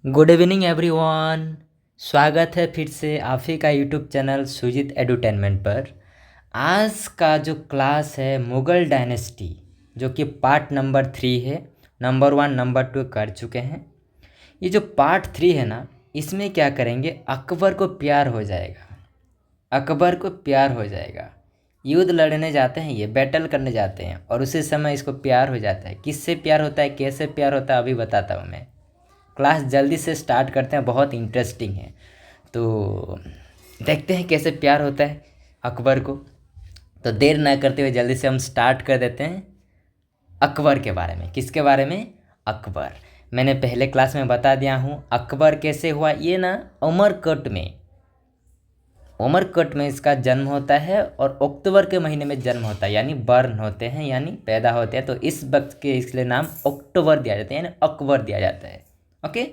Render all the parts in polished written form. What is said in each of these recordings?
Good evening everyone. स्वागत है फिर से आप ही का यूट्यूब चैनल सुजीत एडुटेनमेंट पर। आज का जो क्लास है मुग़ल डायनेस्टी, जो कि पार्ट नंबर 3 है। नंबर 1 नंबर 2 कर चुके हैं। ये जो पार्ट 3 है ना, इसमें क्या करेंगे, अकबर को प्यार हो जाएगा। अकबर को प्यार हो जाएगा, युद्ध लड़ने जाते हैं, ये बैटल करने जाते हैं और उसी समय इसको प्यार हो जाता है। किससे प्यार होता है, कैसे प्यार होता है, अभी बताता हूँ मैं। क्लास जल्दी से स्टार्ट करते हैं, बहुत इंटरेस्टिंग है। तो देखते हैं कैसे प्यार होता है अकबर को। तो देर ना करते हुए जल्दी से हम स्टार्ट कर देते हैं अकबर के बारे में। किसके बारे में? अकबर। मैंने पहले क्लास में बता दिया हूँ अकबर कैसे हुआ। ये ना उमरकट में इसका जन्म होता है और अक्टूबर के महीने में जन्म होता है, यानी बर्न होते हैं, यानी पैदा होते हैं। तो इस वक्त के इसलिए नाम अक्टूबर दिया जाता है, यानी अकबर दिया जाता है। ओके,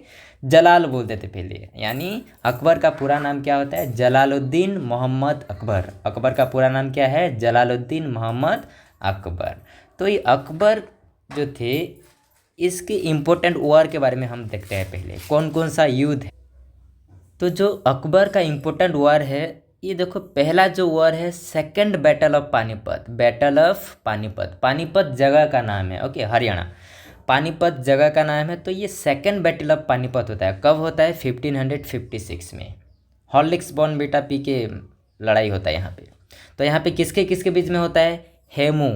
जलाल बोलते थे पहले, यानी अकबर का पूरा नाम क्या होता है? जलालुद्दीन मोहम्मद अकबर। अकबर का पूरा नाम क्या है? जलालुद्दीन मोहम्मद अकबर। तो ये अकबर जो थे, इसके इम्पोर्टेंट वॉर के बारे में हम देखते हैं। पहले कौन कौन सा युद्ध है। तो जो अकबर का इम्पोर्टेंट वॉर है, ये देखो, पहला जो वॉर है second battle of Panipat. Battle of Panipat, Panipat जगह का नाम है। ओके, हरियाणा। पानीपत जगह का नाम है। तो ये सेकंड बैटल ऑफ पानीपत होता है। कब होता है? 1556 में। हॉर्लिक्स बॉर्नविटा पी के लड़ाई होता है यहाँ पे। तो यहाँ पे किसके किसके बीच में होता है? हेमू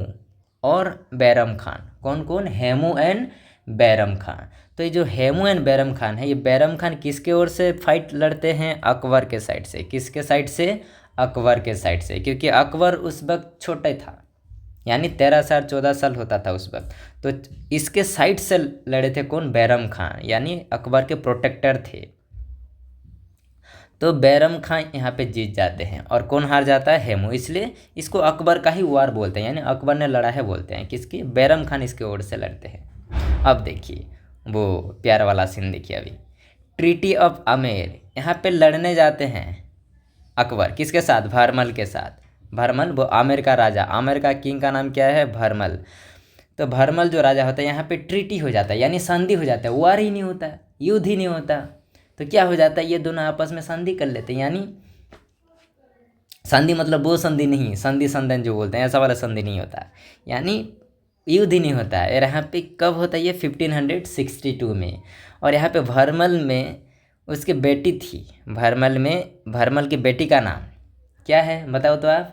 और बैरम खान। कौन कौन? हेमू एंड बैरम खान। तो ये जो हेमू एंड बैरम खान है, ये बैरम खान किसके ओर से फाइट लड़ते हैं? अकबर के साइड से। किसके साइड से? अकबर के साइड से, क्योंकि अकबर उस वक्त छोटे था, यानी 13 साल 14 साल होता था उस वक्त। तो इसके साइड से लड़े थे कौन? बैरम खान, यानी अकबर के प्रोटेक्टर थे। तो बैरम खान यहाँ पे जीत जाते हैं और कौन हार जाता है? हेमू। इसलिए इसको अकबर का ही वार बोलते हैं, यानी अकबर ने लड़ा है बोलते हैं। किसकी? बैरम खान इसके ओर से लड़ते हैं। अब देखिए वो प्यार वाला सीन देखिए अभी। ट्रीटी ऑफ आमेर, यहाँ पे लड़ने जाते हैं अकबर। किसके साथ? भरमल के साथ। भरमल, वो आमेर का राजा, आमेर का किंग का नाम क्या है? भरमल। तो भरमल जो राजा होता है, यहाँ पे ट्रीटी हो जाता है, यानी संधि हो जाता है। वार ही नहीं होता, युद्ध ही नहीं होता। तो क्या हो जाता है, ये दोनों आपस में संधि कर लेते हैं। यानी संधि मतलब वो संधि नहीं, संधि संधन जो बोलते हैं, ऐसा वाला संधि नहीं होता। यानी युद्ध ही नहीं होता है। और यहाँ पे कब होता है ये? 1562 में। और यहाँ पे भरमल में उसकी बेटी थी। भरमल की बेटी का नाम क्या है बताओ तो आप?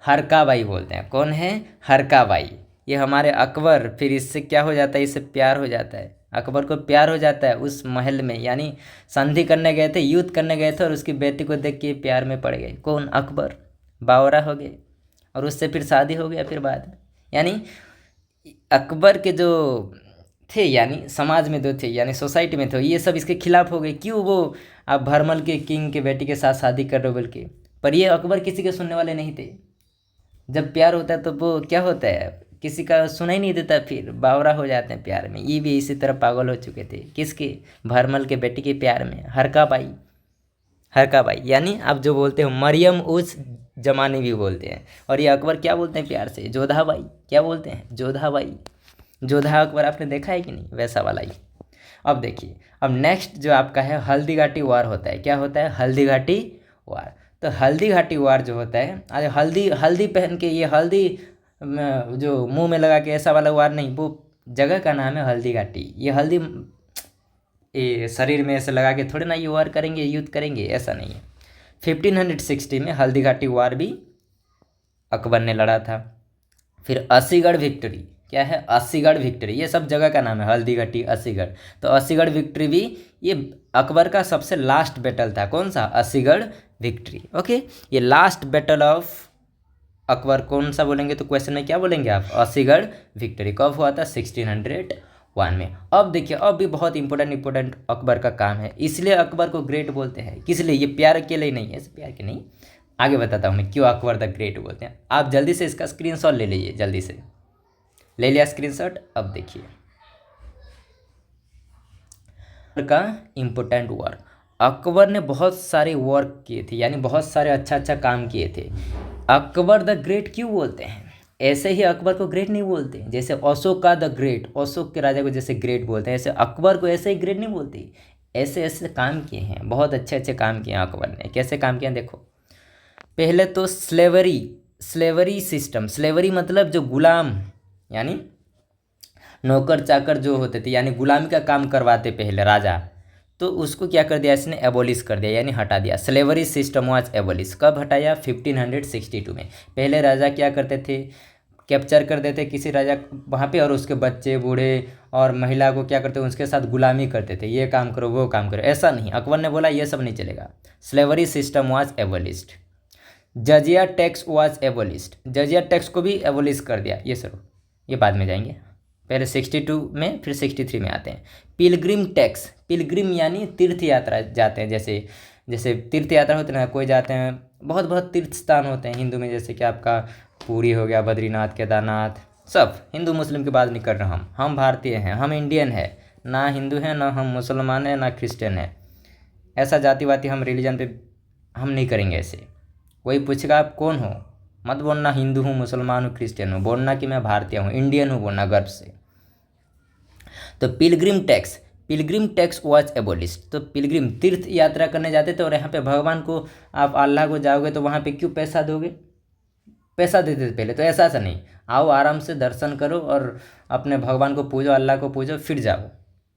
हरकाबाई बोलते हैं। कौन है? हरकाबाई। ये हमारे अकबर, फिर इससे क्या हो जाता है? इससे प्यार हो जाता है। अकबर को प्यार हो जाता है उस महल में, यानी संधि करने गए थे, युद्ध करने गए थे और उसकी बेटी को देख के प्यार में पड़ गए। कौन? अकबर। बावरा हो गए और उससे फिर शादी हो गया फिर बाद में। यानी अकबर के जो थे, यानी समाज में जो थे, यानी सोसाइटी में थे, ये सब इसके खिलाफ हो गए। क्यों? वो आप भरमल के किंग के बेटी के साथ शादी कर रहे हो बोल के। पर ये अकबर किसी के सुनने वाले नहीं थे। जब प्यार होता है तो वो क्या होता है, किसी का सुना ही नहीं देता, फिर बावरा हो जाते हैं प्यार में। ये भी इसी तरह पागल हो चुके थे। किसके? भरमल के बेटी के प्यार में। हरकाबाई, हरकाबाई यानी आप जो बोलते हो मरियम उस जमाने भी बोलते हैं। और ये अकबर क्या बोलते हैं प्यार से? जोधाबाई। क्या बोलते हैं? जोधाबाई। जोधा अकबर आपने देखा है कि नहीं? वैसा वाला ही। अब देखिए, अब नेक्स्ट जो आपका है हल्दी घाटी वार होता है। क्या होता है? हल्दी घाटी वार। तो हल्दी घाटी वार जो होता है, अरे हल्दी हल्दी पहन के, ये हल्दी जो मुंह में लगा के, ऐसा वाला वार नहीं। वो जगह का नाम है हल्दी घाटी। ये हल्दी ये शरीर में ऐसे लगा के थोड़े ना ये वार करेंगे, युद्ध करेंगे, ऐसा नहीं है। 1560 में हल्दी घाटी वार भी अकबर ने लड़ा था। फिर अस्सीगढ़ विक्ट्री। क्या है? अस्सीगढ़ विक्ट्री। ये सब जगह का नाम है, हल्दी घाटी, अस्सीगढ़। तो अस्सीगढ़ विक्ट्री भी ये अकबर का सबसे लास्ट बैटल था। कौन सा? अस्सीगढ़ विक्ट्री। ओके, ये लास्ट बैटल ऑफ अकबर कौन सा बोलेंगे तो क्वेश्चन में क्या बोलेंगे आप? अस्सीगढ़ विक्ट्री। कब हुआ था? 1601 में। अब देखिए, अब भी बहुत इंपॉर्टेंट अकबर का काम है, इसलिए अकबर को ग्रेट बोलते हैं। किस लिए? ये प्यार के लिए नहीं है, प्यार के नहीं, आगे बताता हूँ मैं क्यों अकबर द ग्रेट बोलते हैं। आप जल्दी से इसका स्क्रीनशॉट ले लीजिए, जल्दी से ले लिया स्क्रीनशॉट। अब देखिए का इम्पोर्टेंट वर्क, अकबर ने बहुत सारे वर्क किए थे, यानी बहुत सारे अच्छा काम किए थे। अकबर द ग्रेट क्यों बोलते हैं? ऐसे ही अकबर को ग्रेट नहीं बोलते, जैसे अशोक का द ग्रेट, अशोक के राजा को जैसे ग्रेट बोलते हैं, ऐसे अकबर को ऐसे ही ग्रेट नहीं बोलते। ऐसे ऐसे काम किए हैं, बहुत अच्छे अच्छे काम किए हैं अकबर ने। कैसे काम किए हैं देखो। पहले तो स्लेवरी सिस्टम, स्लेवरी मतलब जो गुलाम यानी नौकर चाकर जो होते थे, यानी गुलामी का काम करवाते पहले राजा, तो उसको क्या कर दिया इसने, एबोलिश कर दिया यानी हटा दिया। स्लेवरी सिस्टम वाज एबोलिश, कब हटाया, 1562 में। पहले राजा क्या करते थे, कैप्चर कर देते किसी राजा वहाँ पे, और उसके बच्चे बूढ़े और महिला को क्या करते, उसके साथ गुलामी करते थे, ये काम करो वो काम करो। ऐसा नहीं, अकबर ने बोला ये सब नहीं चलेगा। Slavery system was abolished. जजिया टैक्स वाज एबोलिश्ड, जजिया टैक्स को भी एबोलिश कर दिया। ये सर ये बाद में जाएंगे, पहले 62 में फिर 63 में आते हैं। पिलग्रिम टैक्स, पिलग्रिम यानी तीर्थ यात्रा जाते हैं, जैसे जैसे तीर्थ यात्रा होते हैं ना, कोई जाते हैं, बहुत बहुत तीर्थ स्थान होते हैं हिंदू में, जैसे कि आपका पूरी हो गया, बद्रीनाथ, केदारनाथ, सब हिंदू मुस्लिम की बात नहीं कर रहा हम भारतीय हैं, हम इंडियन है, ना हिंदू हैं, ना हम मुसलमान हैं, ना क्रिश्चियन हैं। ऐसा जाति वाति हम रिलीजन पे हम नहीं करेंगे ऐसे। कोई पूछेगा आप कौन हो, मत बोलना हिंदू हूँ, मुसलमान हूँ, क्रिश्चियन हूँ, बोलना कि मैं भारतीय हूँ, इंडियन हूँ, बोलना गर्व से। तो पिलग्रिम टैक्स वाज एबोलिश्ड। तो पिलग्रिम तीर्थ यात्रा करने जाते थे, और यहाँ पे भगवान को आप अल्लाह को जाओगे तो वहाँ पे क्यों पैसा दोगे, पैसा देते थे पहले, तो ऐसा नहीं, आओ आराम से दर्शन करो और अपने भगवान को पूजो, अल्लाह को पूजो, फिर जाओ।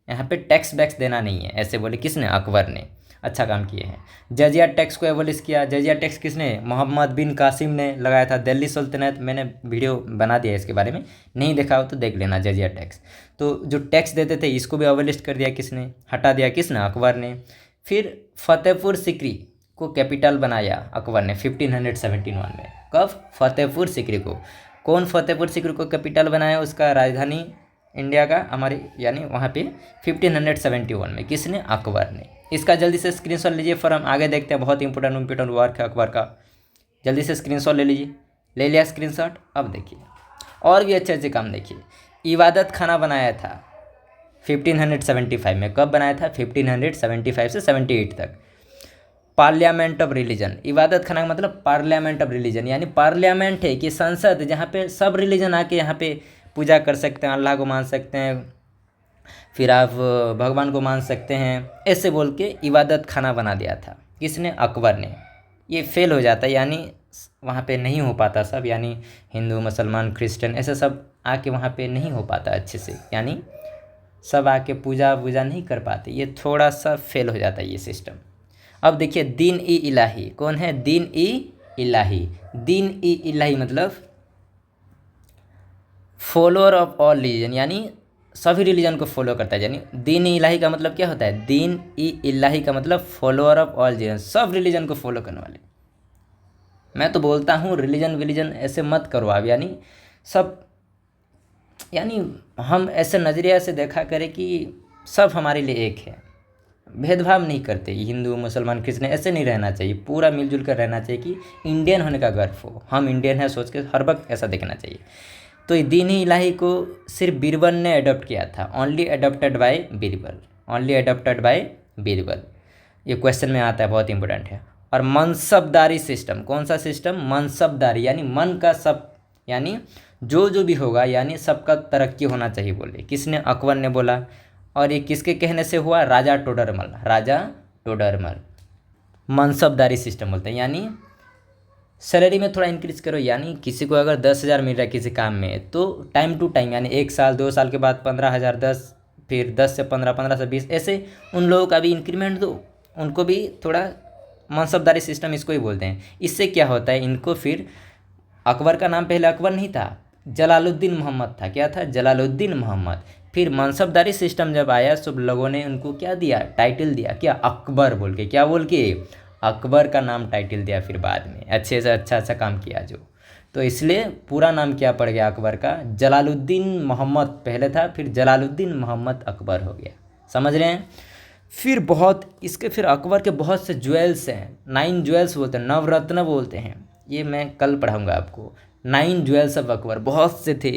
यहाँ पे टैक्स वैक्स देना नहीं है, ऐसे बोले किसने, अकबर ने। अच्छा काम किए हैं। जजिया टैक्स को एबोलिश किया। जजिया टैक्स किसने, मोहम्मद बिन कासिम ने लगाया था, दिल्ली सुल्तनत। मैंने वीडियो बना दिया इसके बारे में, नहीं देखा हो तो देख लेना जजिया टैक्स। तो जो टैक्स देते थे इसको भी एबोलिश कर दिया किसने, हटा दिया किसने, अकबर ने। फिर फतेहपुर सिकरी को कैपिटल बनाया अकबर ने 1571 में। कब, फतेहपुर सिकरी को। कौन फतेहपुर सिकरी को कैपिटल बनाया, उसका राजधानी इंडिया का हमारे यानी वहाँ पे 1571 में, किसने, अकबर ने। इसका जल्दी से स्क्रीनशॉट लीजिए, फिर हम आगे देखते हैं। बहुत इंपॉर्टेंट वर्क है अकबर का, जल्दी से स्क्रीनशॉट ले लीजिए। ले लिया स्क्रीनशॉट। अब देखिए और भी अच्छे अच्छे काम देखिए। इबादत खाना बनाया था 1575 में। कब बनाया था, 1575 से 78 तक। पार्लियामेंट ऑफ रिलीजन, इबादत खाना का मतलब पार्लियामेंट ऑफ रिलीजन, यानी पार्लियामेंट है कि संसद, जहाँ पे सब रिलीजन आके यहाँ पे पूजा कर सकते हैं, अल्लाह को मान सकते हैं, फिर आप भगवान को मान सकते हैं, ऐसे बोल के इबादत खाना बना दिया था किसने, अकबर ने। ये फेल हो जाता है, यानी वहाँ पे नहीं हो पाता सब, यानी हिंदू मुसलमान क्रिश्चियन ऐसे सब आके वहाँ पे नहीं हो पाता अच्छे से, यानी सब आके पूजा नहीं कर पाते, ये थोड़ा सा फेल हो जाता है ये सिस्टम। अब देखिए दीन ई इलाही, कौन है, दीन ई इलाही। दीन ई इलाही मतलब फॉलोअर ऑफ ऑल रिलीजन, यानी सभी रिलीजन को फॉलो करता है। यानी दीन ई इलाही का मतलब क्या होता है, दीन ई इलाही का मतलब फॉलोअर ऑफ ऑल रिलीजन, सब रिलीजन को फॉलो करने वाले। मैं तो बोलता हूँ रिलीजन विलीजन ऐसे मत करो आप, यानी सब, यानी हम ऐसे नज़रिया से देखा करें कि सब हमारे लिए एक है, भेदभाव नहीं करते, हिंदू मुसलमान क्रिश्चियन ऐसे नहीं रहना चाहिए, पूरा मिलजुल कर रहना चाहिए कि इंडियन होने का गर्व हो, हम इंडियन हैं सोच के हर वक्त ऐसा देखना चाहिए। तो दीन ई इलाही को सिर्फ बीरबल ने अडॉप्ट किया था, only adopted by Birbal, only adopted by Birbal. ये क्वेश्चन में आता है, बहुत इंपॉर्टेंट है। और मनसबदारी सिस्टम, कौन सा सिस्टम, मनसबदारी, यानी मन का सब, यानी जो भी होगा यानी सबका तरक्की होना चाहिए बोले, किसने, अकबर ने बोला। और ये किसके कहने से हुआ, राजा टोडरमल, राजा टोडरमल। मनसबदारी सिस्टम बोलते हैं, यानी सैलरी में थोड़ा इंक्रीज करो, यानी किसी को अगर 10,000 मिल रहा है किसी काम में, तो टाइम टू टाइम, यानी 1 साल 2 साल के बाद 15,000, 10, फिर 10 से 15, 15 से 20, ऐसे उन लोगों का भी इंक्रीमेंट दो, उनको भी थोड़ा। मनसबदारी सिस्टम इसको ही बोलते हैं। इससे क्या होता है, इनको फिर, अकबर का नाम पहले अकबर नहीं था, जलालुद्दीन मोहम्मद था। क्या था, जलालुद्दीन मोहम्मद। फिर मनसबदारी सिस्टम जब आया सब लोगों ने उनको क्या दिया, टाइटल दिया, क्या, अकबर बोल के, क्या बोल के, अकबर का नाम टाइटल दिया। फिर बाद में अच्छे से अच्छा काम किया जो, तो इसलिए पूरा नाम क्या पड़ गया अकबर का, जलालुद्दीन मोहम्मद पहले था, फिर जलालुद्दीन मोहम्मद अकबर हो गया। समझ रहे हैं। फिर बहुत इसके फिर अकबर के बहुत से ज्वेल्स हैं, 9 ज्वेल्स बोलते हैं, नवरत्न बोलते हैं, ये मैं कल पढ़ाऊँगा आपको। 9 ज्वेल्स ऑफ अकबर बहुत से थे,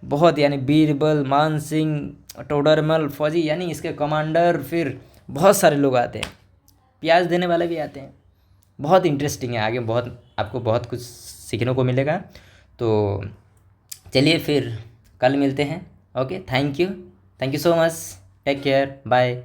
बहुत, यानी बीरबल, मान सिंह, टोडरमल, फौजी, यानी इसके कमांडर, फिर बहुत सारे लोग आते हैं, प्याज देने वाले भी आते हैं। बहुत इंटरेस्टिंग है, आगे बहुत आपको बहुत कुछ सीखने को मिलेगा। तो चलिए फिर कल मिलते हैं। Okay, thank you so much, take care, bye.